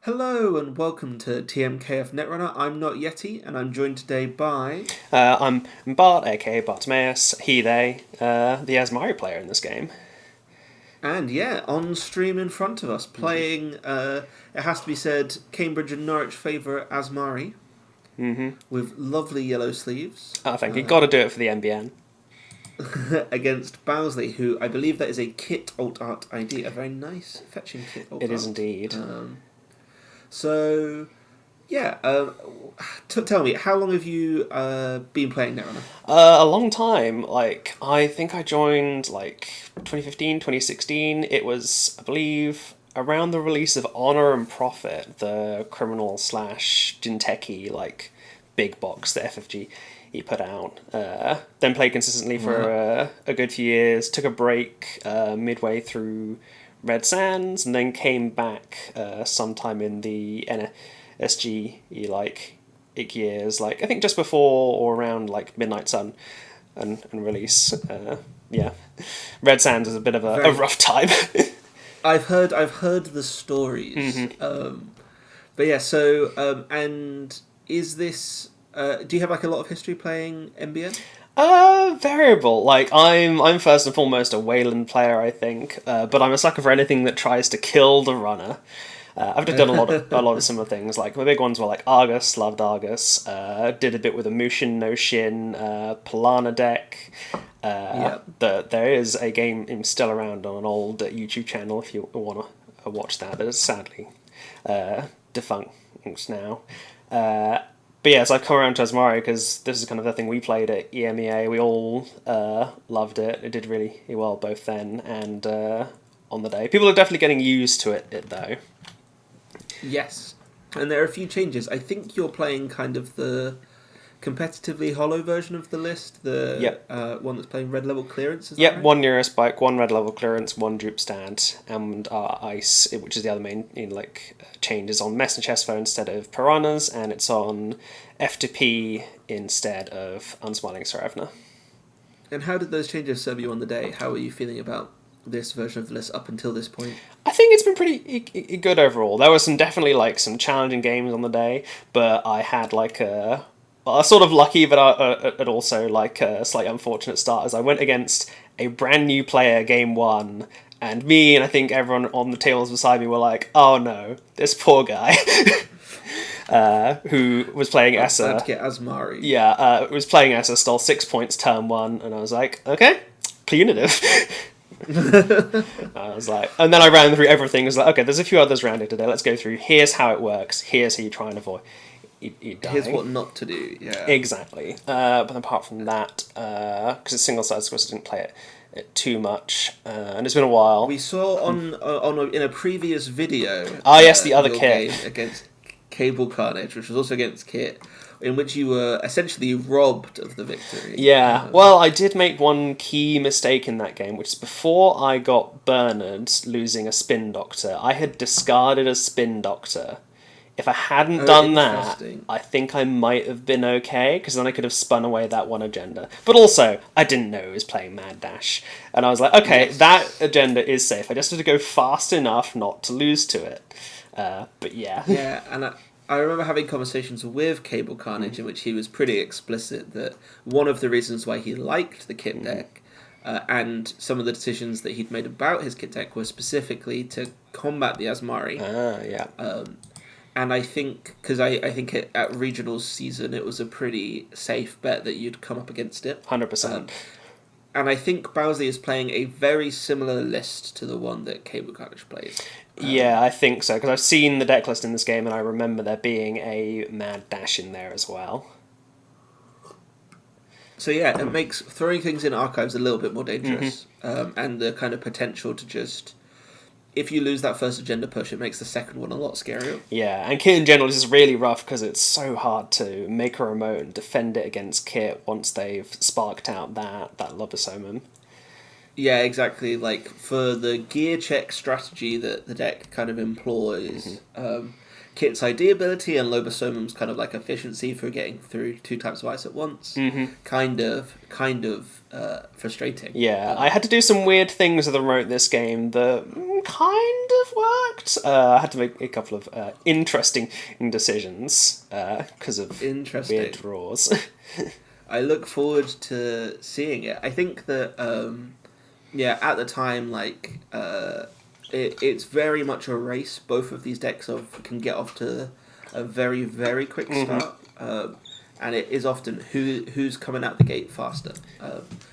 Hello and welcome to TMKF Netrunner. I'm not Yeti, and I'm joined today by. I'm Bart, aka Bartimaeus, he, they, the Azmari player in this game. And yeah, on stream in front of us, playing, it has to be said, Cambridge and Norwich favourite Azmari, with lovely yellow sleeves, I think you got to do it for the NBN. against Bowlsley, who I believe that is a kit alt art ID, a very nice fetching kit alt It art. is indeed. So, yeah, tell me, how long have you been playing Netrunner? A long time. I think I joined 2015, 2016. It was, I believe, around the release of Honor and Profit, the criminal slash Jinteki big box that FFG he put out. Then played consistently for a good few years. Took a break midway through Red Sands, and then came back sometime in the NSG years, I think just before or around Midnight Sun and release. Yeah, Red Sands is a bit of a rough time. I've heard the stories. But yeah, so and is this? Do you have a lot of history playing MBN? Variable. I'm first and foremost a Wayland player, I think, but I'm a sucker for anything that tries to kill the runner. I've done a lot of similar things. Like my big ones were Argus, loved Argus. Did a bit with a Mushin no Shin, Polana deck. There is a game still around on an old YouTube channel if you want to watch that. That is sadly defunct now. But yeah, so I've come around to Azmari because this is kind of the thing we played at EMEA. We all loved it. It did really well both then and on the day. People are definitely getting used to it though. Yes, and there are a few changes. I think you're playing kind of the competitively hollow version of the list, the one that's playing red level clearance. Is that right? 1 spike, 1 red level clearance, 1 dupe stand, and ice, which is the other main changes on Mess and Chestfo instead of Piranhas, and it's on F2P instead of Unsmiling Sarevna. And how did those changes serve you on the day? How are you feeling about this version of the list up until this point? I think it's been pretty good overall. There were definitely some challenging games on the day, but I had a sort of lucky, but also a slightly unfortunate start as I went against a brand new player game one, and me and I think everyone on the tables beside me were like, "Oh no, this poor guy." Who was playing Essa. Glad to get Azmari. Yeah, was playing Essa, stole 6 points turn one, and I was like, okay, punitive. I was like, and then I ran through everything. I was like, okay, there's a few others around it today. Let's go through. Here's how it works. Here's how you try and avoid it dying. Here's what not to do. Yeah, exactly. But apart from that, because it's single sided, of course, I didn't play it too much, and it's been a while. We saw in a previous video. Yes, the other kit game against Cable Carnage, which was also against Kit, in which you were essentially robbed of the victory. Yeah, well, I did make one key mistake in that game, which is before I got Bernard losing a Spin Doctor, I had discarded a Spin Doctor. If I hadn't done that, I think I might have been okay, because then I could have spun away that one agenda. But also, I didn't know he was playing Mad Dash. And I was like, okay, that agenda is safe. I just have to go fast enough not to lose to it. But yeah. Yeah, and I remember having conversations with Cable Carnage in which he was pretty explicit that one of the reasons why he liked the kit deck and some of the decisions that he'd made about his kit deck were specifically to combat the Azmari. And I think, because I think at Regionals season it was a pretty safe bet that you'd come up against it. 100%. And I think Bowlsley is playing a very similar list to the one that Cable Carnage plays. Yeah, I think so, because I've seen the deck list in this game and I remember there being a Mad Dash in there as well. So yeah, it makes throwing things in archives a little bit more dangerous. And the kind of potential to just... If you lose that first agenda push, it makes the second one a lot scarier. Yeah, and Kit in general is really rough because it's so hard to make a remote and defend it against Kit once they've sparked out that Lobosomum. Yeah, exactly. For the gear check strategy that the deck kind of employs, Kit's ID ability and Lobosomum's kind of efficiency for getting through 2 types of ice at once, kind of frustrating. Yeah, I had to do some weird things with the remote this game that kind of worked. I had to make a couple of interesting decisions because of weird draws. I look forward to seeing it. I think that, at the time, like, it's very much a race. Both of these decks can get off to a very, very quick start. And it is often who's coming out the gate faster,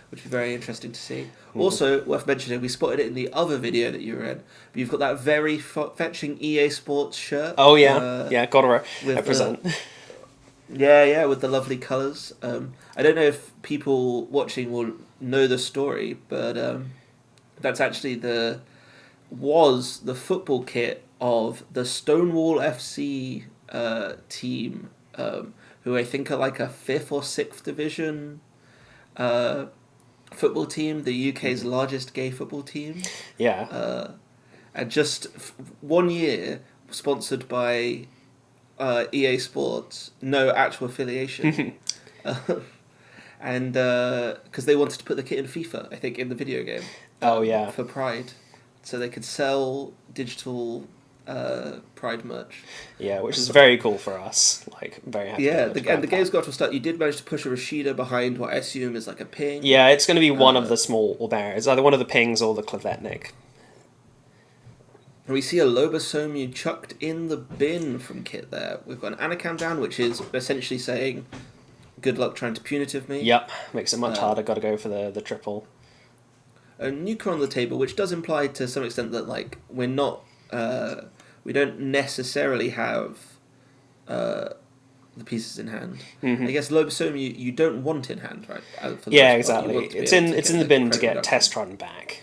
which is very interesting to see. Also, worth mentioning, we spotted it in the other video that you were in. But you've got that very fetching EA Sports shirt. Oh, yeah. Gotta represent. With the lovely colours. I don't know if people watching will know the story, but that's actually the football kit of the Stonewall FC team, who I think are like a 5th or 6th division football team, the UK's largest gay football team. Yeah. And just 1 year sponsored by EA Sports, no actual affiliation. And because they wanted to put the kit in FIFA, I think, in the video game. For Pride. So they could sell digital Pride merch. Yeah, which is very cool for us. Like, very happy. Yeah, and the game's got to a start. You did manage to push a Rashida behind what I assume is like a ping. Yeah, it's going to be one of the small barriers, either one of the pings or the Klavetnik. And we see a Lobasomu chucked in the bin from kit there. We've got an Anacam down, which is essentially saying, good luck trying to punitive me. Yep, makes it much harder, got to go for the triple. A Nuka on the table, which does imply to some extent that, like, we're not... we don't necessarily have the pieces in hand. I guess Lobasomu you don't want in hand, right? Yeah, exactly. It's in the bin to get test run back.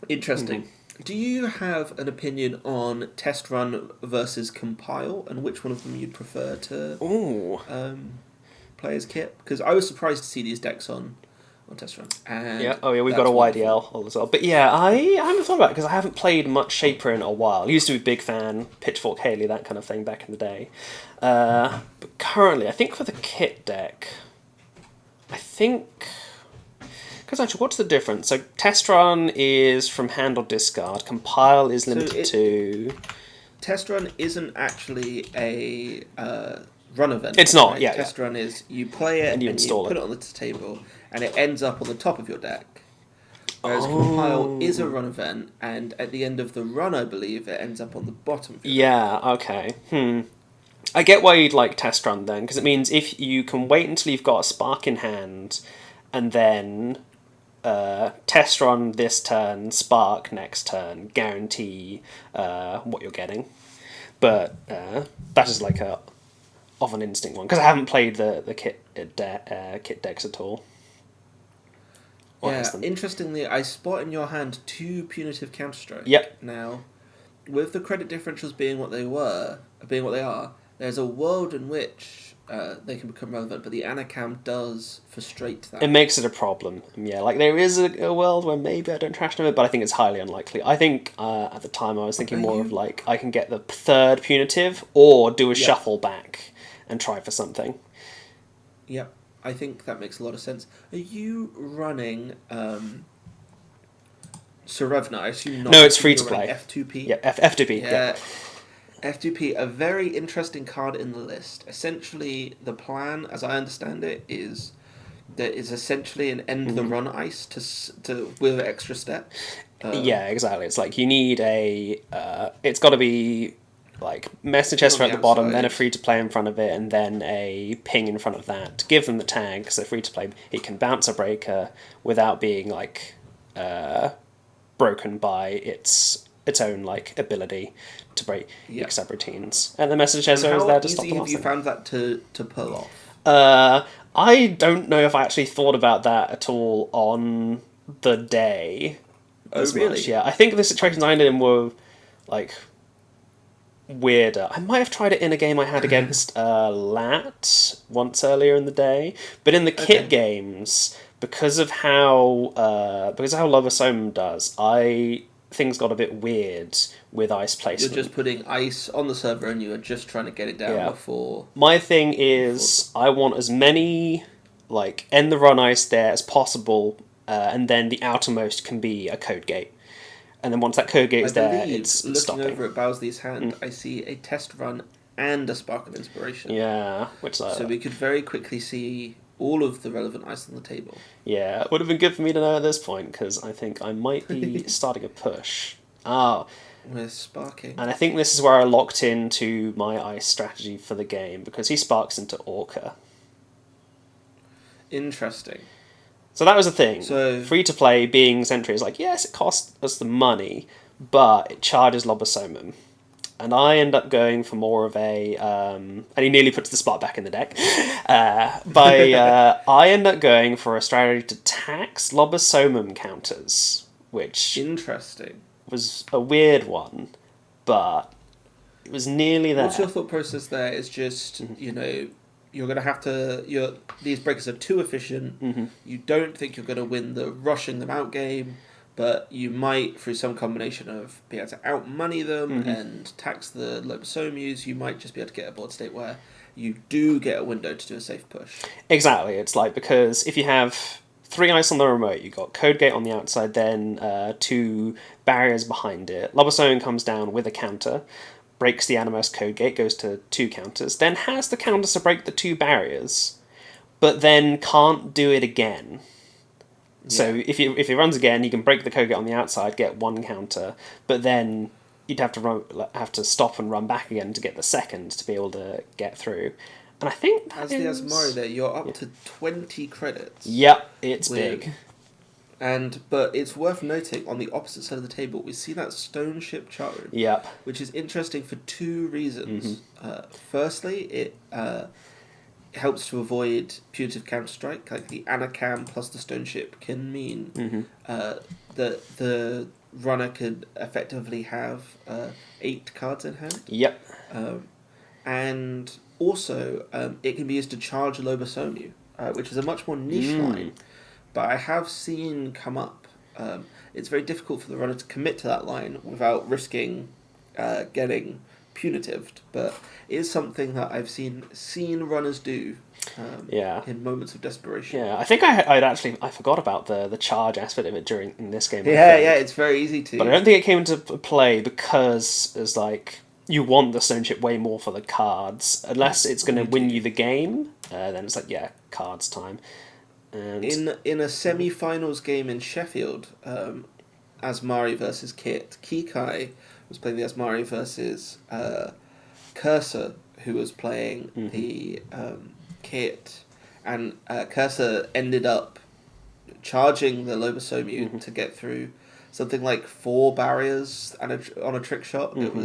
Interesting. Do you have an opinion on test run versus compile, and which one of them you'd prefer to play as kit? Because I was surprised to see these decks on test run. And we've got a YDL as well. But yeah, I haven't thought about it because I haven't played much Shaper in a while. I used to be a big fan, Pitchfork Haley, that kind of thing back in the day. But currently, I think for the kit deck, because actually, what's the difference? So test run is from hand or discard. Compile is limited to... Test run isn't actually a run event. It's not, right? yeah. Test run is you play it and you put it on the table, and it ends up on the top of your deck. Whereas compile is a run event, and at the end of the run, I believe, it ends up on the bottom of your deck. Okay. I get why you'd like test run then, because it means if you can wait until you've got a spark in hand, and then... test run this turn, spark next turn, guarantee what you're getting. But that is like a of an instinct one because I haven't played the kit decks at all. Interestingly, I spot in your hand 2 punitive counterstrike. Yep. Now, with the credit differentials being what they are, there's a world in which they can become relevant, but the Anacam does frustrate that. It makes it a problem. Yeah, like there is a world where maybe I don't trash them it, but I think it's highly unlikely. I think at the time I was thinking more of like I can get the 3rd punitive or do a shuffle back and try for something. Yep, I think that makes a lot of sense. Are you running Serevna? I assume not. No, it's free to play. F2P? Yeah, F2P. Yeah. F2P, a very interesting card in the list. Essentially, the plan, as I understand it, is that it's essentially an end the run ice to with extra steps. Yeah, exactly. It's like you need a. It's got to be like message Esper at the bottom, then a free to play in front of it, and then a ping in front of that. To give them the tag, so free to play, it can bounce a breaker without being like broken by its own like ability to break subroutines. And the message Esper is there to stop them. How easy have you found that to pull off? I don't know if I actually thought about that at all on the day. Oh, really? Much. Yeah, I think the situations I ended in were like weirder. I might have tried it in a game I had against Lat once earlier in the day, but in the kit games, because of how Lovasom does, things got a bit weird with ice placement. You're just putting ice on the server and you are just trying to get it down before... My thing is, I want as many, like, end the run ice there as possible and then the outermost can be a code gate. And then once that code gate is there, it's looking stopping. over at Bowlsley's hand, I see a test run and a spark of inspiration. Yeah, which so we could very quickly see all of the relevant ice on the table. Yeah, it would have been good for me to know at this point, because I think I might be starting a push. Oh, we're sparking. And I think this is where I locked into my ice strategy for the game, because he sparks into Orca. Interesting. So that was the thing. So free to play being Sentry is like, yes, it costs us the money, but it charges Lobosomum. And I end up going for more of a... and he nearly puts the spot back in the deck. I end up going for a strategy to tax Lobosomum counters, which... Interesting. Was a weird one, but it was nearly there. What's your thought process there? Is just, you're going to have to... These breakers are too efficient. Mm-hmm. You don't think you're going to win the rushing them out game, but you might, through some combination of being able to outmoney them and tax the Lobosomus, you might just be able to get a board state where you do get a window to do a safe push. Exactly. It's like, because if you have 3 ice on the remote, you got Code Gate on the outside, then 2 barriers behind it. Lobosomum comes down with a counter, breaks the Animus Code Gate, goes to 2 counters, then has the counters to break the 2 barriers, but then can't do it again. Yeah. So if he runs again, he can break the Code Gate on the outside, get 1 counter, but then you'd have to stop and run back again to get the second to be able to get through. And I think that as the Azmari there, you're up to 20 credits. Yep, it's big. But it's worth noting, on the opposite side of the table, we see that stone ship chart room. Yep. Which is interesting for 2 reasons. Firstly, it helps to avoid punitive counter-strike. Like the Anacam plus the stone ship can mean that the runner could effectively have 8 cards in hand. Yep. And also, it can be used to charge Lobosomu, which is a much more niche line. But I have seen come up. It's very difficult for the runner to commit to that line without risking getting punitived. But it is something that I've seen runners do in moments of desperation. Yeah, I think I forgot about the charge aspect of it in this game. Yeah, it's very easy to. But I don't think it came into play because it's like you want the stone ship way more for the cards. Unless it's going to win you the game, then it's like, cards time. And in a semi-finals game in Sheffield, Azmari versus Kit, Kikai was playing the Azmari versus Cursor, who was playing the Kit, and Cursor ended up charging the Lobosomu to get through something like 4 barriers and on a trick shot. It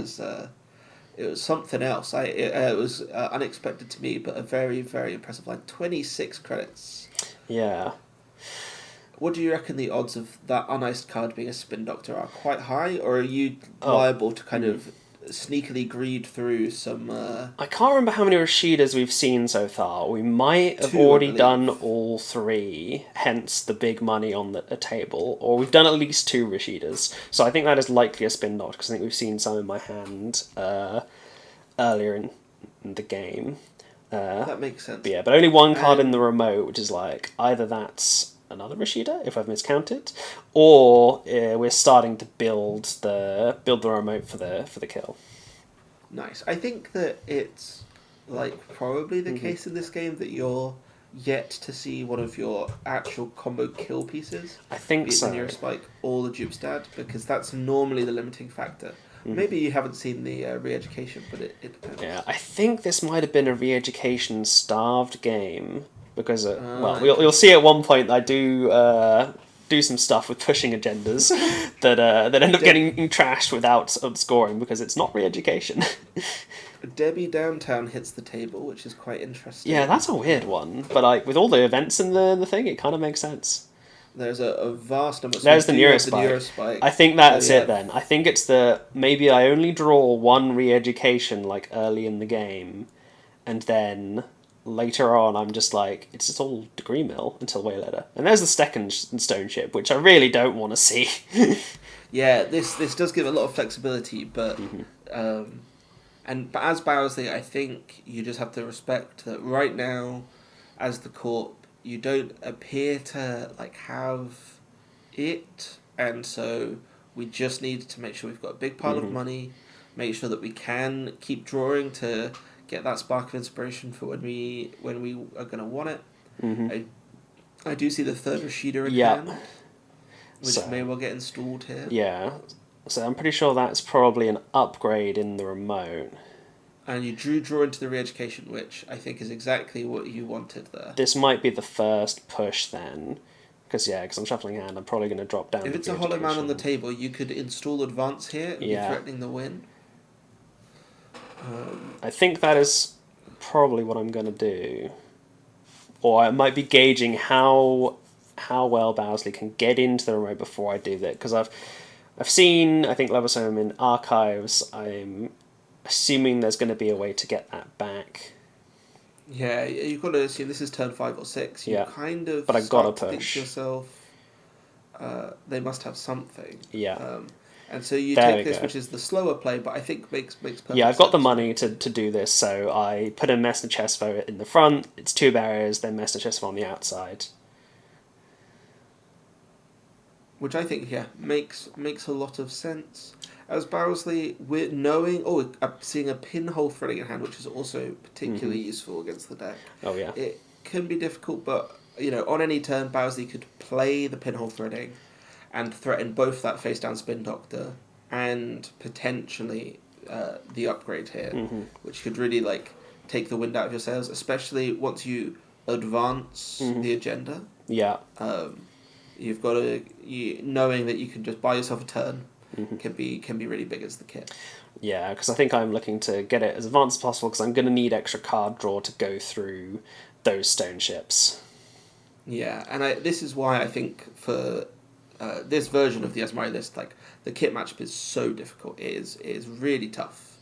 was something else. It was unexpected to me, but a very, very impressive line. 26 credits. Yeah. What do you reckon the odds of that uniced card being a Spin Doctor are? Quite high, or are you liable to kind of sneakily greed through some... I can't remember how many Rashidas we've seen so far. We might have 2, already done all 3, hence the big money on the table, or we've done at least 2 Rashidas. So I think that is likely a Spin Doctor, because I think we've seen some in my hand earlier in the game. That makes sense. But only 1 card in the remote, which is like, either that's another Rashida, if I've miscounted, or we're starting to build the remote for the kill. Nice. I think that it's probably the case in this game that you're yet to see one of your actual combo kill pieces. I think so. The nearest spike or the Jubstad, because that's normally the limiting factor. Maybe you haven't seen the re-education, but it depends. Yeah, I think this might have been a re-education starved game, because you'll see at one point I do some stuff with pushing agendas that end up getting trashed without scoring because it's not re-education. Debbie Downtown hits the table, which is quite interesting. Yeah, that's a weird one, but with all the events in the thing, it kind of makes sense. There's a vast number. There's the Neurospike. I think that's it then. I think it's maybe I only draw 1 re-education early in the game, and then later on I'm just it's just all degree mill until way later. And there's the second stone ship, which I really don't want to see. Yeah, this does give a lot of flexibility, but but as Bowlsley, I think you just have to respect that right now, as the Corp, you don't appear to like have it, and so we just need to make sure we've got a big pile of money, make sure that we can keep drawing to get that spark of inspiration for when we are going to want it. I do see the third Rashida in hand, which may well get installed here. Yeah, so I'm pretty sure that's probably an upgrade in the remote. And you draw into the re-education, which I think is exactly what you wanted there. This might be the first push then, because I'm shuffling hand, I'm probably going to drop down. If it's a hollow man on the table, you could install advance here and be threatening the win. I think that is probably what I'm going to do. Or I might be gauging how well Bowlsley can get into the remote before I do that, because I've seen, I think, Lobosome in archives. I'm assuming there's going to be a way to get that back. Yeah, you've got to assume this is turn 5 or 6. You kind of but I gotta push. Think to yourself, they must have something. Yeah. And so you take this, which is the slower play, but I think makes perfect sense. Yeah, I've got the money to do this, so I put a Messner Chesvo in the front, it's 2 barriers, then Messner Chesvo on the outside. Which I think, makes a lot of sense. As Bowlsley, we're knowing... Oh, I'm seeing a pinhole threading in hand, which is also particularly useful against the deck. Oh, yeah. It can be difficult, but, on any turn, Bowlsley could play the pinhole threading and threaten both that face-down Spin Doctor and potentially the upgrade here, which could really, take the wind out of your sails, especially once you advance the agenda. Yeah. You've got to... knowing that you can just buy yourself a turn can be really big as the kit. Yeah, because I think I'm looking to get it as advanced as possible because I'm going to need extra card draw to go through those stone ships. Yeah, and this is why I think for this version of the Azmari list, the kit matchup is so difficult. It is really tough.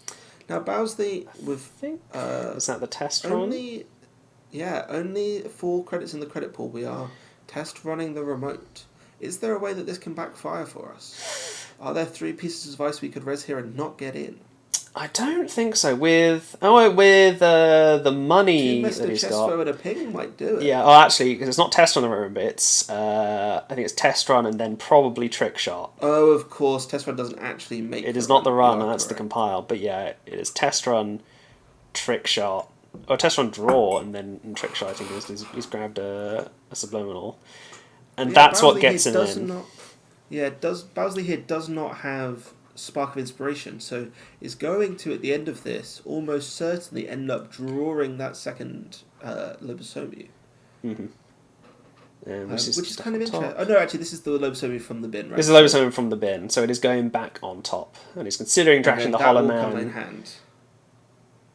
Now, Bowlsley with... is that the test run? Only 4 credits in the credit pool. We are test running the remote. Is there a way that this can backfire for us? Are there 3 pieces of ice we could res here and not get in? I don't think so. With the money that he's got, and a ping might do it. Yeah. Oh, actually, because it's not test run the room, but it's I think it's test run and then probably trick shot. Oh, of course, test run doesn't actually make. It is not the run. That's the compile. But yeah, it is test run, trick shot, or test run draw, and then trick shot. I think he's grabbed a subliminal, and that's what gets him in. Bowlsley here does not have Spark of Inspiration, so is going to, at the end of this, almost certainly end up drawing that second Lobosomu. Which is kind of interesting. Oh no, actually this is the Lobosomu from the bin, right? This is Lobosomu from the bin, so it is going back on top. And he's considering trashing the Hollow Man. Come in hand.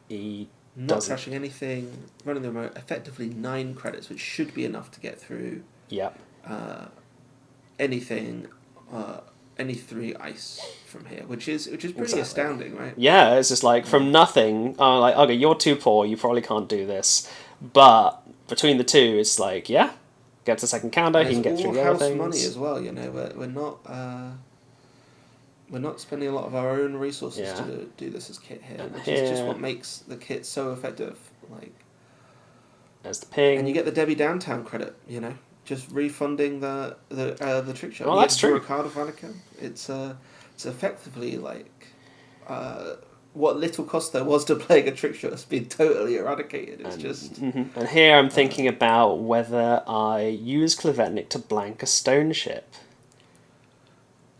He not trashing anything, running the remote, effectively 9 credits, which should be enough to get through anything... any 3 ice from here, which is pretty astounding, right? Yeah, it's just from nothing. Okay, you're too poor. You probably can't do this. But between the two, it's gets a second counter. He can get through the other things. Money as well. We're not spending a lot of our own resources to do this as kit here, which is just what makes the kit so effective. There's the ping, and you get the Debbie Downtown credit. Just refunding the trick shot. Oh, that's true. A card of Hanukkah. It's effectively what little cost there was to playing a trick shot has been totally eradicated. It's just... And here I'm thinking about whether I use Klevetnik to blank a stone ship.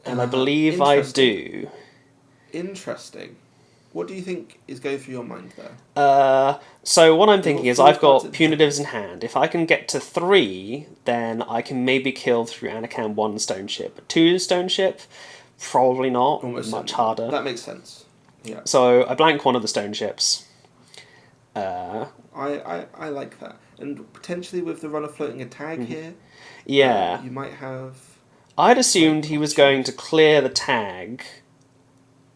And I believe I do. Interesting. What do you think is going through your mind there? So what I'm thinking is I've got punitives in hand. If I can get to 3, then I can maybe kill through Anakin 1 stone ship. But 2 stone ship, probably not. Almost much harder. That makes sense. Yeah. So I blank one of the stone ships. I like that. And potentially with the runner floating a tag here, you might have... I'd assumed he was going to clear the tag.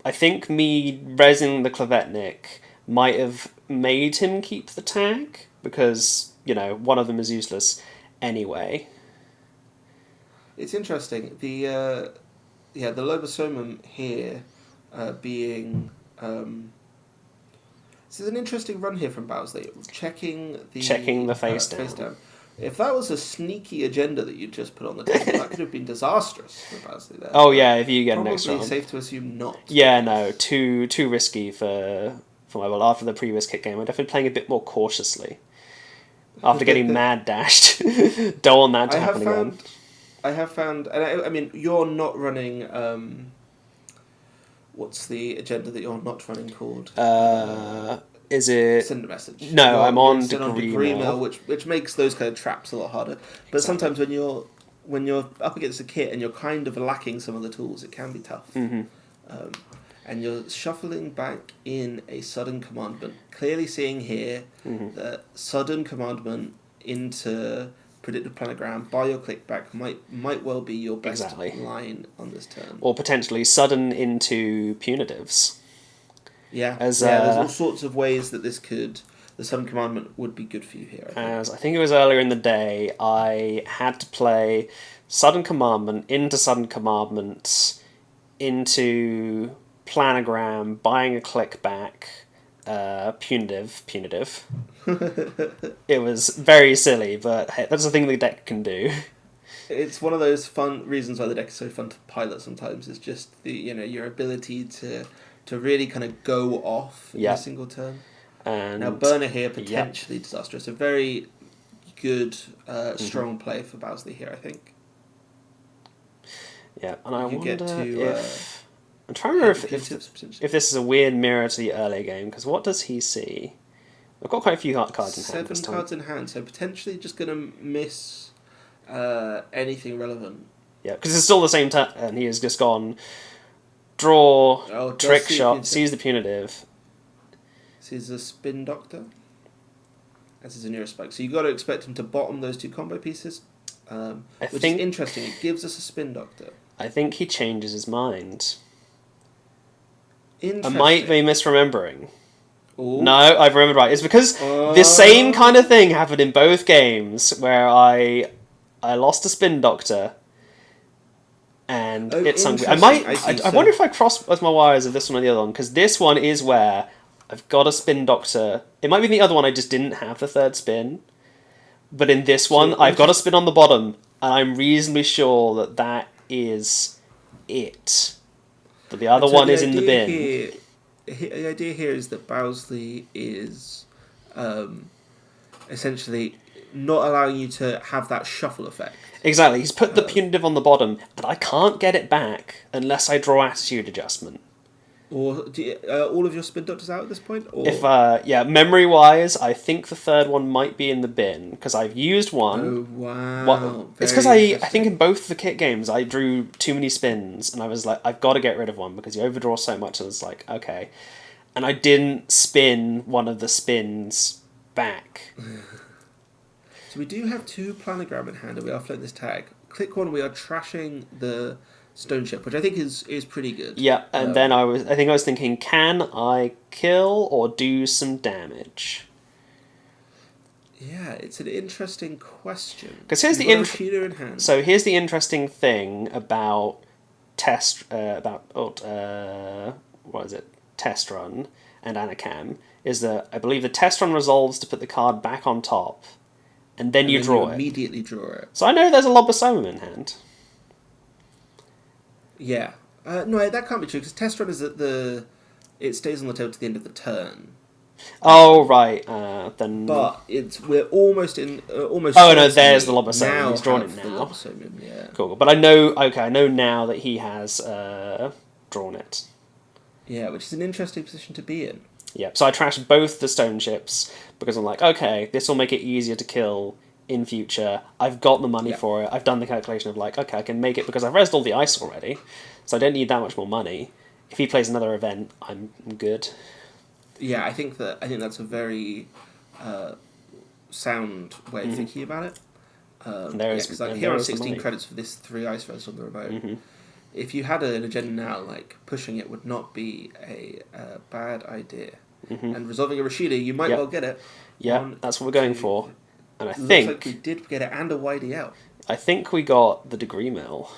I think me resing the Klevetnik might have made him keep the tag, because, one of them is useless anyway. It's interesting. The Lobosomum here being... this is an interesting run here from Bowlsley. Checking the face down. If that was a sneaky agenda that you just put on the table, that could have been disastrous for Bowlsley there. Oh yeah, if you get an Probably extra one. safe to assume not. Yeah, no, too risky for my well. After the previous kit game, I'm definitely playing a bit more cautiously. After getting mad dashed, don't want that to happen again. I have found, and I mean, you're not running. What's the agenda that you're not running called? Is it? Send a message. No, I'm on Degree Mill, which makes those kind of traps a lot harder. But sometimes when you're up against a kit and you're kind of lacking some of the tools, it can be tough. Mm-hmm. And you're shuffling back in a sudden commandment. Clearly seeing here that sudden commandment into predictive planogram by your clickback might well be your best line on this turn. Or potentially sudden into punitives. Yeah, there's all sorts of ways that the sudden commandment would be good for you here. I think it was earlier in the day, I had to play sudden commandment into sudden commandment into planogram, buying a clickback, punitive. It was very silly, but hey, that's the thing the deck can do. It's one of those fun reasons why the deck is so fun to pilot sometimes. It's just your ability to really kind of go off in a single turn. And now burner here, potentially disastrous. A very good, strong play for Bowlsley here, I think. Yeah, and I wonder if... I'm trying to remember if this is a weird mirror to the earlier game, because what does he see? I've got quite a few cards in hand. 7 cards in hand, so potentially just going to miss anything relevant. Yeah, because it's still the same turn, and he has just gone draw, trick shot, sees the punitive. Sees a spin doctor. As his nearest spike. So you've got to expect him to bottom those 2 combo pieces, which is interesting. It gives us a spin doctor. I think he changes his mind. Interesting. I might be misremembering. Ooh. No, I've remembered right. It's because the same kind of thing happened in both games where I lost a spin doctor and it sunk. I wonder if I crossed my wires of this one or the other one, because this one is where I've got a spin doctor. It might be the other one, I just didn't have the third spin. But in this one, I've got a spin on the bottom, and I'm reasonably sure that is it. But the other one is in the bin. The idea here is that Bowlsley is essentially not allowing you to have that shuffle effect. Exactly. He's put the punitive on the bottom, but I can't get it back unless I draw attitude adjustment. Or all of your spin doctors out at this point? Or? If memory-wise, I think the third one might be in the bin, because I've used one. Oh, wow. It's because I think in both the kit games, I drew too many spins, and I was like, I've got to get rid of one, because you overdraw so much, and it's like, okay. And I didn't spin one of the spins back. So we do have 2 planogram in hand, and we are floating this tag. Click 1, we are trashing the stone ship, which I think is pretty good. Yeah, and then I was thinking, can I kill or do some damage? Yeah, it's an interesting question. Because here's here's the interesting thing about test run and Anacam is that I believe the test run resolves to put the card back on top, and then you draw it. Immediately draw it. So I know there's a Lobosomum in hand. Yeah. No, that can't be true, because test run is that it stays on the table to the end of the turn. Oh right, then. But we're almost in almost. Oh no, there's the Lobosomum. He's drawn it now. Yeah. Cool, but I know now that he has drawn it. Yeah, which is an interesting position to be in. Yeah, so I trashed both the stone ships because I'm like, okay, this will make it easier to kill in future. I've got the money for it. I've done the calculation of like, okay, I can make it because I've rezzed all the ice already, so I don't need that much more money. If he plays another event, I'm good. Yeah, I think that's a very sound way of thinking about it. Because here are 16 credits for this 3 ice res on the remote. Mm-hmm. If you had an agenda now, like pushing it would not be a bad idea. Mm-hmm. And resolving a Rashida, you might well get it. Yeah, that's what we're going for. And I think looks like we did get it and a YDL. I think we got the Degree Mill.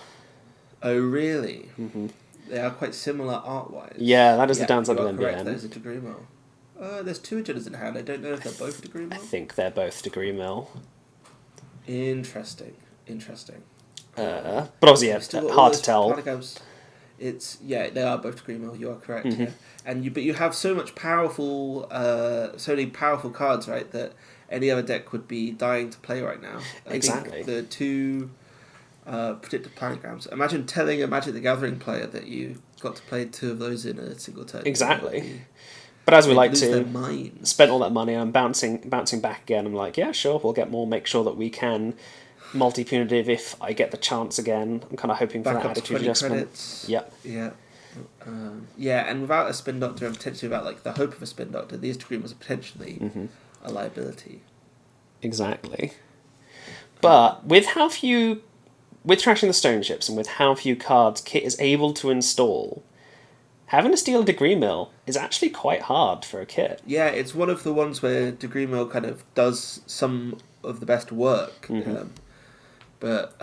Oh really? Mm-hmm. They are quite similar art-wise. Yeah, that is the downside of MBN. There's a Degree Mill. There's 2 agendas in hand. I don't know if they're both Degree Mill. I think they're both Degree Mill. Interesting. But obviously, You've still got all hard to those tell. Platycabs. They are both degree mill. You are correct. Mm-hmm. Yeah, but you have so many powerful cards, right? That any other deck would be dying to play right now. I think the two predicted planograms. Imagine telling a Magic the Gathering player that you got to play two of those in a single turn. Exactly. But as we like to spend all that money on bouncing back again, I'm like, yeah, sure, we'll get more. Make sure that we can multi-punitive if I get the chance again. I'm kind of hoping for that attitude adjustment. Credits. Yep. Yeah. And without a Spin Doctor and potentially without like the hope of a Spin Doctor, these Dreamers are potentially a liability. Exactly. But with Trashing the Stone Ships and with how few cards Kit is able to install, having a steel degree mill is actually quite hard for a Kit. Yeah, it's one of the ones where degree mill kind of does some of the best work. But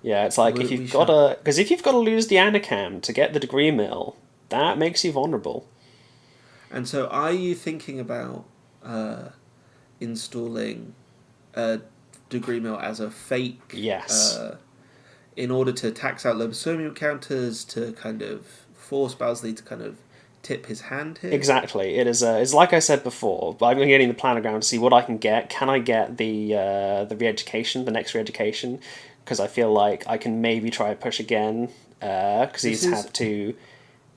it's like if you've got to lose the Anacam to get the degree mill, that makes you vulnerable. And so, are you thinking about installing a degree mill as a fake? Yes. In order to tax out Lobosomium counters to kind of force Bowlsley to kind of tip his hand here. Exactly. It is. It's like I said before. I'm getting the planogram to see what I can get. Can I get the re-education, the next re-education? Because I feel like I can maybe try a push again. Because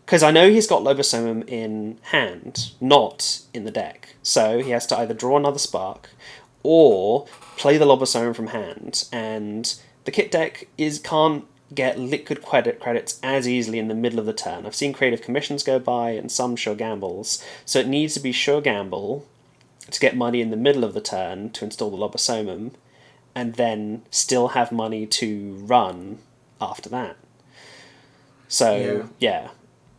because I know he's got Lobosomium in hand, not in the deck. So he has to either draw another Spark, or play the Lobosomium from hand. And the Kit deck can't get liquid credits as easily in the middle of the turn. I've seen creative commissions go by and some sure gambles, so it needs to be sure gamble to get money in the middle of the turn to install the Lobosomium, and then still have money to run after that. So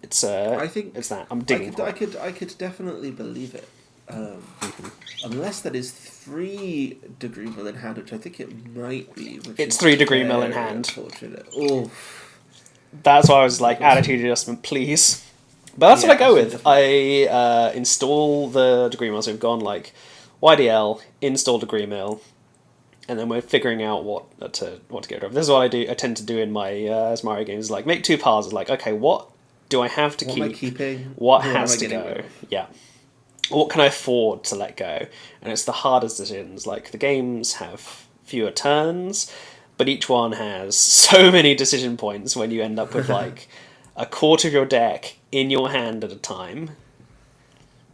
it's I think it's that I'm digging. I could definitely believe it. Unless that is 3 degree mill in hand, which I think it might be. It's 3 degree mill in hand. Unfortunate. Oh, that's why I was like, attitude adjustment, please. But that's what I go with. Definitely. I install the degree mill. So we've gone like YDL, install degree mill, and then we're figuring out what to get rid of. This is what I tend to do in my Azmari games. Like make 2 piles. Like, okay, what do I have to keep? What am I keeping? What has to go? Yeah. What can I afford to let go? And it's the hardest decisions. Like, the games have fewer turns, but each one has so many decision points when you end up with, like, a quarter of your deck in your hand at a time.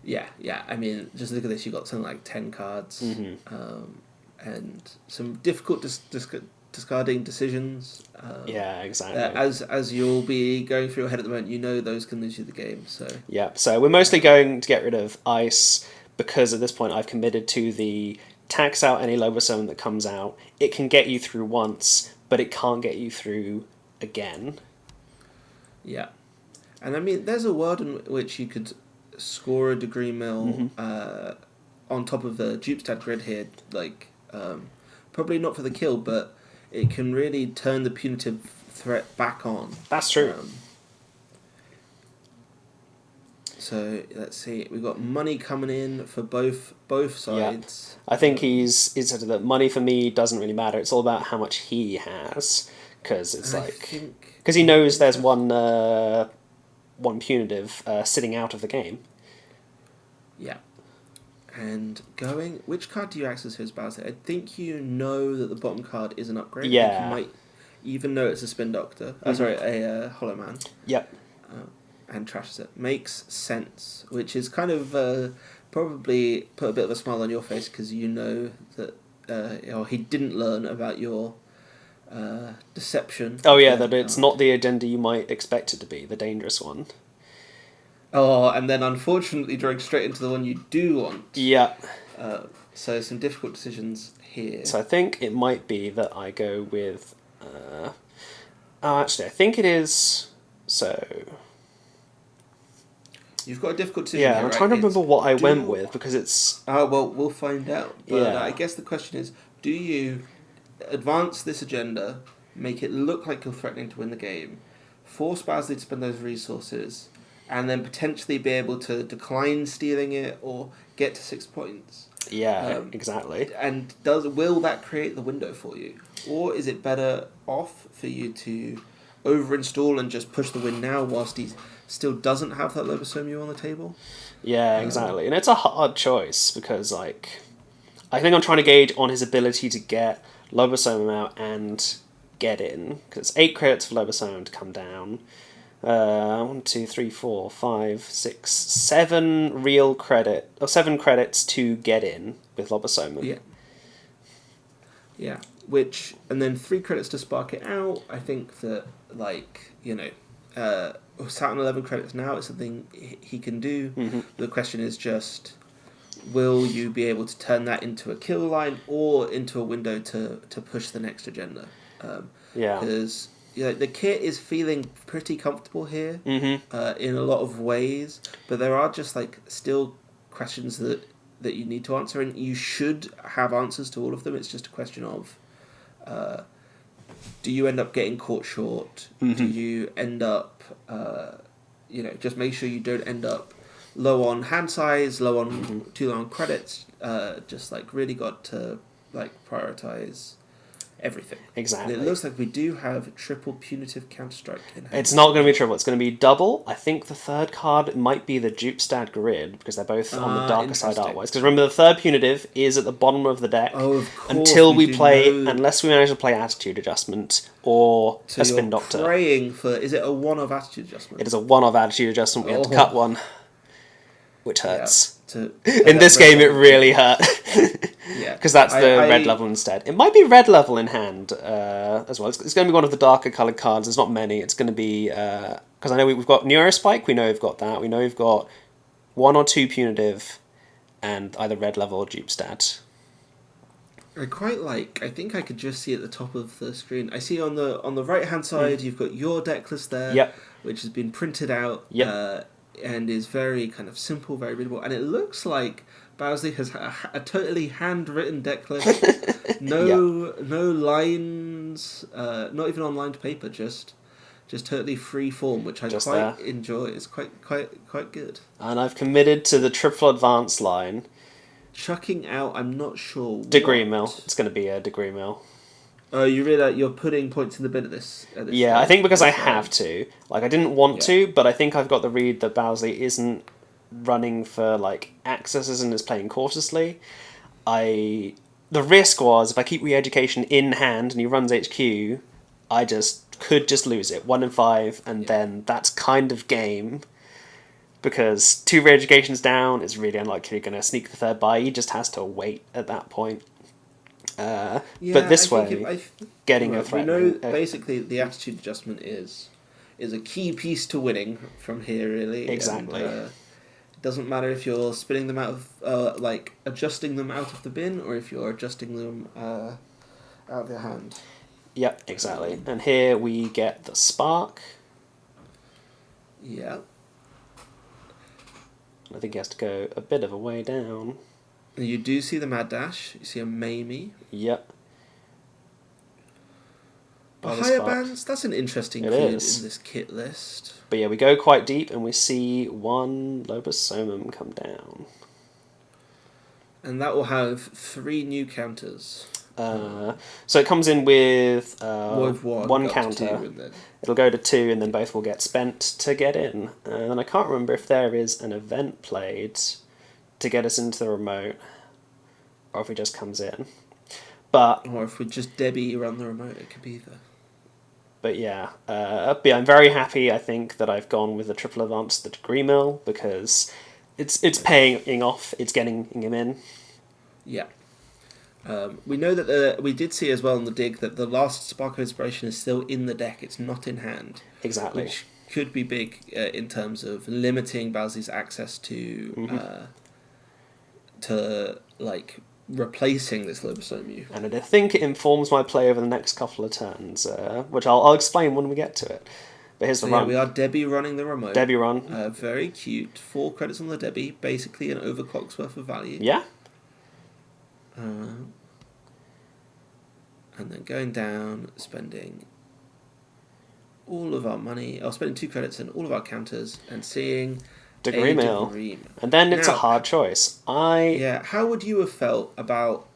Yeah. I mean, just look at this. You've got something like 10 cards, and some difficult discarding decisions. Yeah, exactly. As you'll be going through your head at the moment, you know those can lose you the game. So yeah, so we're mostly going to get rid of Ice because at this point I've committed to the tax out any Lobosomium that comes out. It can get you through once, but it can't get you through again. Yeah, and I mean, there's a world in which you could score a degree mill on top of the Dupestad grid here, like probably not for the kill, but it can really turn the punitive threat back on. That's true. So let's see, we've got money coming in for both sides. Yeah. I think he said that money for me doesn't really matter. It's all about how much he has, because it's because he knows there's one punitive sitting out of the game. Yeah. And which card do you access his Bowlsley? I think you know that the bottom card is an upgrade. Yeah. I think you might even know it's a Spin Doctor. Sorry, a Hollow Man. Yep. And trashes it. Makes sense. Which is kind of probably put a bit of a smile on your face because you know that he didn't learn about your deception. Oh yeah, that it's not the agenda you might expect it to be, the dangerous one. Oh, and then unfortunately drawing straight into the one you do want. Yeah. So some difficult decisions here. So I think it might be that I go with... actually, I think it is... So... You've got a difficult decision here, I'm trying to remember what I went with, because it's... well, we'll find out. But yeah. I guess the question is, do you advance this agenda, make it look like you're threatening to win the game, force Bowlsley to spend those resources... and then potentially be able to decline stealing it or get to 6 points? Exactly. And will that create the window for you? Or is it better off for you to over-install and just push the win now whilst he still doesn't have that Lobosomu on the table? Yeah, exactly. And it's a hard choice because, like, I think I'm trying to gauge on his ability to get Lobosomu out and get in. Because it's 8 credits for Lobosomu to come down. 1, 2, 3, 4, 5, 6, 7 7 credits to get in with Lobosomu. Yeah. Yeah. And then 3 credits to spark it out. I think that, like, sat on 11 credits now, it's something he can do. Mm-hmm. The question is just, will you be able to turn that into a kill line or into a window to push the next agenda? Because the kit is feeling pretty comfortable here in a lot of ways, but there are just like still questions that you need to answer, and you should have answers to all of them. It's just a question of do you end up getting caught short? Do you end up just make sure you don't end up low on hand size, too low on credits. Just like really got to like prioritize everything. Exactly. And it looks like we do have triple punitive counterstrike in hand. It's not going to be triple. It's going to be double. I think the third card might be the Dupestad Grid because they're both on the darker side art-wise. Because remember, the third punitive is at the bottom of the deck until we play, unless we manage to play Attitude Adjustment or a Spin Doctor. Praying for, is it a 1 of Attitude Adjustment? It is a 1 of Attitude Adjustment. We had to cut one, which hurts. Yeah, in this game, it really hurt. Yeah, because that's the red level instead. It might be red level in hand as well. It's going to be one of the darker coloured cards. There's not many. It's going to be because I know we've got Neurospike. We know we've got that. We know we've got 1 or 2 punitive, and either red level or dupe stat. I quite like. I think I could just see at the top of the screen. I see on the right hand side you've got your deck list there, which has been printed out, and is very kind of simple, very readable, and it looks like Bowlsley has a totally handwritten deck list. No lines, not even on lined paper, just totally free form, which I quite enjoy. It's quite good. And I've committed to the triple advance line. Chucking out, I'm not sure. Degree mill. It's going to be a degree mill. Oh, you realise you're putting points in the bin at this yeah, I think because I have to. Like, I didn't want to, but I think I've got the read that Bowlsley isn't running for, like, accesses and is playing cautiously. The risk was, if I keep Re-Education in hand and he runs HQ, I could just lose it. 1 in 5, and then that's kind of game. Because 2 Re-Educations down, it's really unlikely you're going to sneak the third by. He just has to wait at that point. But this way, getting a threat. We know basically the attitude adjustment is a key piece to winning from here, really. Exactly. And, it doesn't matter if you're spinning them out of, adjusting them out of the bin, or if you're adjusting them out of your hand. Yep, exactly. And here we get the Spark. Yeah. I think he has to go a bit of a way down. You do see the Mad Dash. You see a Mamie. Yep. Higher bands, that's an interesting card in this kit list. But yeah, we go quite deep and we see 1 Lobosomum come down. And that will have 3 new counters. So it comes in with 1 counter. It'll go to 2 and then both will get spent to get in. And I can't remember if there is an event played to get us into the remote, or if he just comes in. Or if we just Debbie run the remote, it could be either. But yeah, I'm very happy, I think, that I've gone with the triple advance, the degree mill, because it's paying off, it's getting him in. Yeah. We know that we did see as well in the dig that the last Spark of Inspiration is still in the deck, it's not in hand. Exactly. Which could be big in terms of limiting Bowlsley's access to replacing this Lobosomu. And I think it informs my play over the next couple of turns, which I'll explain when we get to it. But here's the run. We are Debbie running the remote. Debbie run. Very cute. 4 credits on the Debbie, basically an overclock's worth of value. Yeah. And then going down, spending all of our money, spending 2 credits and all of our counters, and seeing Degree Mill. Degree Mill. And then it's a Now, hard choice. Yeah, how would you have felt about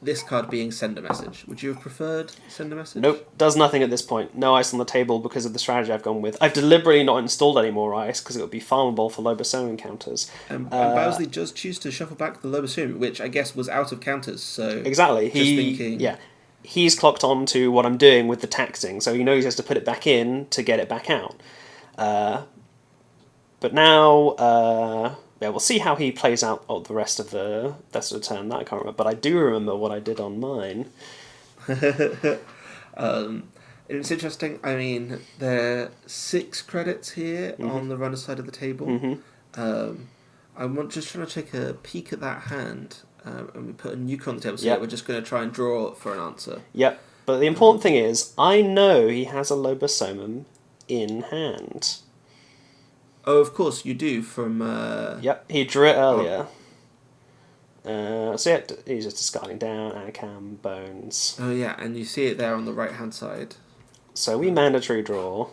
this card being Send a Message? Would you have preferred Send a Message? Nope, does nothing at this point. No ice on the table because of the strategy I've gone with. I've deliberately not installed any more ice because it would be farmable for Lobosoman counters. And Bowlsley does choose to shuffle back the Lobosoman, which I guess was out of counters, so... Exactly. He's clocked on to what I'm doing with the taxing, so he knows he has to put it back in to get it back out. But now... we'll see how he plays out the rest of the turn. That I can't remember, but I do remember what I did on mine. It's interesting. I mean, there are 6 credits here on the runner side of the table. I'm just trying to take a peek at that hand, and we put a nuke on the table, so we're just going to try and draw for an answer. Yep, but the important thing is, I know he has a Lobosoman in hand. Oh, of course, you do, from... Yep, he drew it earlier. So he's just discarding down, Anacam, Bones. Oh yeah, and you see it there on the right-hand side. So we mandatory draw.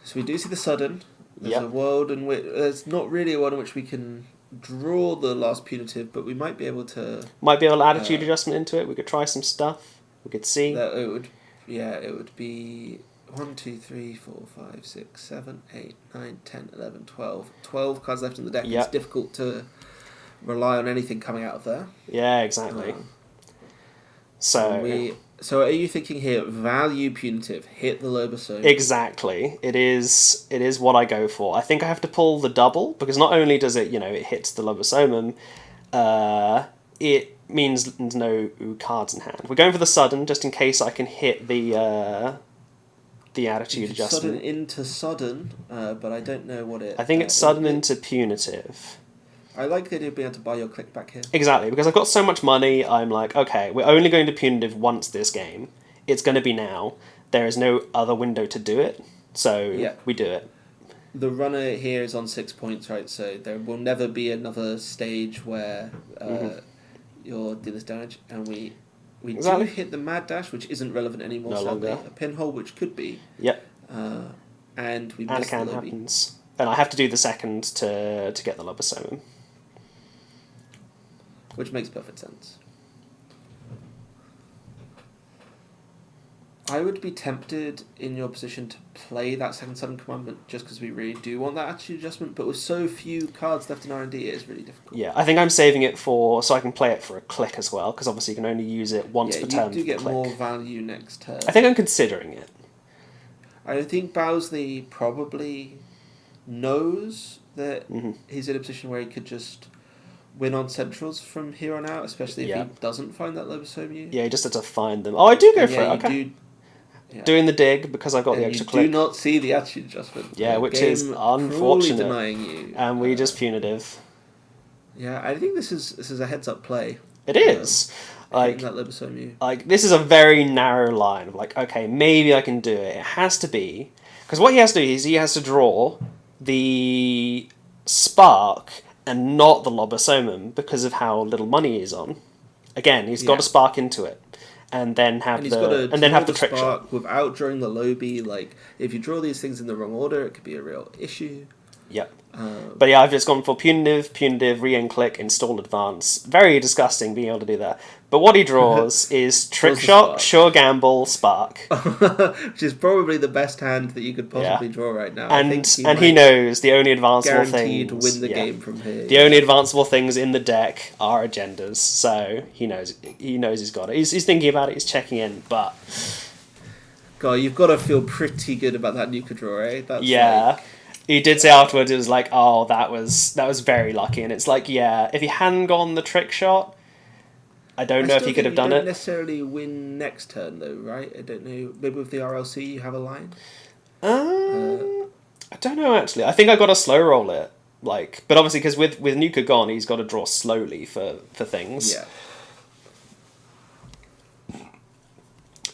So we do see the sudden. There's a world in which... There's not really a world in which we can draw the last punitive, but we might be able to... Might be able to attitude adjustment into it. We could try some stuff. We could see. It would be... 1, 2, 3, 4, 5, 6, 7, 8, 9, 10, 11, 12. 12 cards left in the deck. It's difficult to rely on anything coming out of there. Yeah, exactly. So are you thinking here, value punitive, hit the Lobosoman? Exactly. It is what I go for. I think I have to pull the double, because not only does it, it hits the Lobosoman, it means no cards in hand. We're going for the sudden, just in case I can hit the attitude adjustment. Sudden into sudden, but I don't know what it... I think it's sudden into punitive. I like the idea of being able to buy your click back here. Exactly, because I've got so much money, I'm like, okay, we're only going to punitive once this game. It's going to be now. There is no other window to do it, so we do it. The runner here is on 6 points, right? So there will never be another stage where you'll do this damage, and we do hit the Mad Dash, which isn't relevant anymore, no sadly. longer. A Pinhole, which could be. Yep. And we miss the Lobby. Happens. And I have to do the second to get the Lobosoman. Which makes perfect sense. I would be tempted in your position to play that second sudden commandment just because we really do want that attitude adjustment, but with so few cards left in R&D, it is really difficult. Yeah, I think I'm saving it so I can play it for a click as well, because obviously you can only use it once per turn. You do get more value next turn. I think I'm considering it. I think Bowlsley probably knows that he's in a position where he could just win on centrals from here on out, especially if he doesn't find that Lobosoman. Yeah, he just had to find them. Oh, I do go for it, okay. Doing the dig because I got the extra click. You do not see the attitude adjustment. Yeah, which is unfortunate. Denying you. And we just punitive. Yeah, I think this is a heads up play. It is. That Lobosoman. Like, this is a very narrow line of like, okay, maybe I can do it. It has to be. Because what he has to do is he has to draw the spark and not the Lobosoman because of how little money he's on. Again, he's got to spark into it. And then have the trick shot without drawing the Lobby. Like, if you draw these things in the wrong order, it could be a real issue. Yep. But yeah, I've just gone for punitive, re-end click, install advance. Very disgusting being able to do that. But what he draws is trick shot, sure gamble, spark. Which is probably the best hand that you could possibly draw right now. And he knows the only advanceable things... Guaranteed to win the game from here. The only advanceable things in the deck are agendas, so he knows he's got it. He's thinking about it, he's checking in, but... God, you've got to feel pretty good about that Nuka draw, eh? That's he did say afterwards, it was like, oh, that was very lucky. And it's like, yeah, if he hadn't gone the trick shot, I don't know if he could have done it. You don't necessarily win next turn, though, right? I don't know. Maybe with the RLC you have a line? I don't know, actually. I think I got to slow roll it. Like, but obviously, because with Nuka gone, he's got to draw slowly for things. Yeah.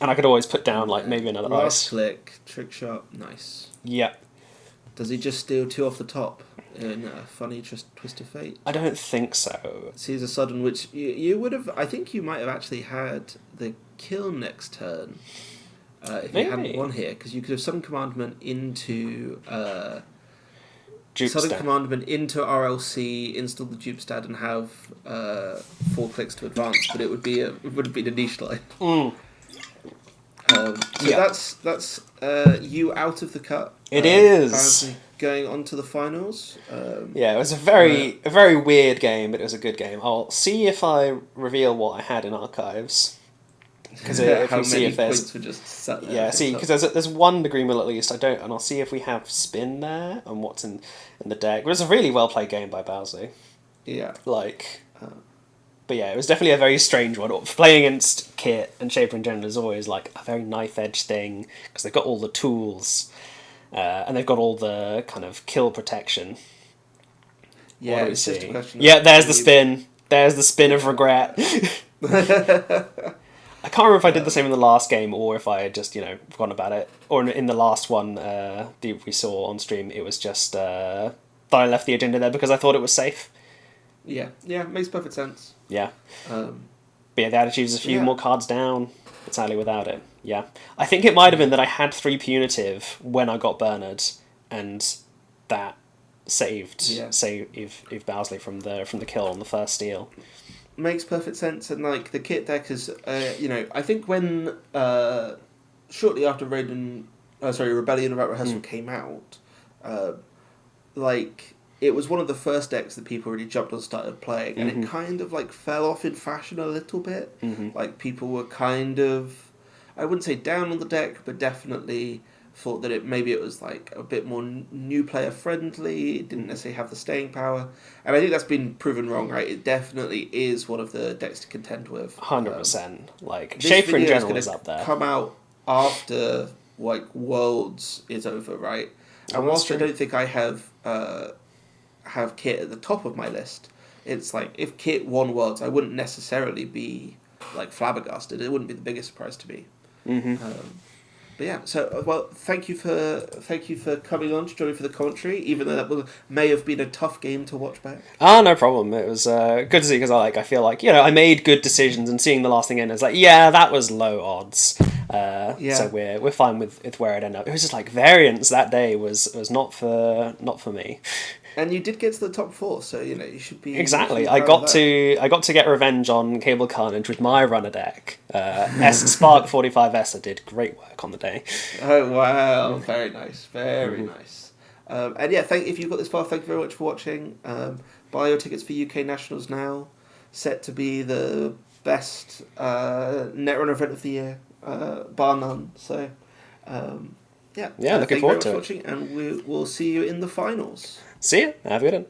And I could always put down, like, maybe another last click, trick shot, nice. Yep. Does he just steal 2 off the top in a funny twist of fate? I don't think so. Sees a sudden, which you would have... I think you might have actually had the kill next turn if you hadn't won here, because you could have sudden commandment into Sudden Jupster. commandment into RLC, install the Jupestad, and have 4 clicks to advance. But it would be the niche line. So that's you out of the cut. It is Barnsley going on to the finals. Yeah, it was a very weird game, but it was a good game. I'll see if I reveal what I had in archives. Because if how we see many if there's points were just sat there. yeah, see, because there's one agreement at least. I don't, and I'll see if we have spin there and what's in the deck. But it was a really well played game by Bowlsley. Yeah. Like, but yeah, it was definitely a very strange one. Playing against Kit and Shaper in general is always like a very knife edge thing because they've got all the tools, and they've got all the kind of kill protection. Yeah, it's just a question. Yeah, there's the spin. There's the spin of regret. I can't remember if I did the same in the last game or if I had just, forgotten about it. Or in the last one that we saw on stream, it was just that I left the agenda there because I thought it was safe. Yeah, makes perfect sense. Yeah. But yeah, the attitude is a few more cards down, entirely without it. Yeah. I think it might have been that I had 3 punitive when I got Bernard, and that saved Bowlsley from the kill on the first steal. Makes perfect sense, and like the Kit deck is, I think when shortly after Rebellion About Rehearsal came out, it was one of the first decks that people really jumped on and started playing, and it kind of like fell off in fashion a little bit. Like people were kind of, I wouldn't say down on the deck, but definitely thought that it was like a bit more new player friendly. It didn't necessarily have the staying power, and I think that's been proven wrong. Right, it definitely is one of the decks to contend with. 100%. Like Shaper in general is up there. Come out after like Worlds is over, right? And whilst I don't think I have Kit at the top of my list, it's like if Kit won Worlds, I wouldn't necessarily be like flabbergasted. It wouldn't be the biggest surprise to me. But yeah, so thank you for coming on to join me for the commentary, even though that may have been a tough game to watch back. No problem. It was good to see because I feel like I made good decisions, and seeing the last thing in, it's like that was low odds. So we're fine with where it ended up. It was just like variance that day was not for me. And you did get to the top 4, so you should be exactly. I got to get revenge on Cable Carnage with my runner deck. Spark 45S did great work on the day. Oh wow! Very nice, very nice. And yeah, if you've got this far, thank you very much for watching. Buy your tickets for UK Nationals now. Set to be the best Netrunner event of the year, bar none. So looking forward to it. Watching, and we'll see you in the finals. See ya. Have a good one.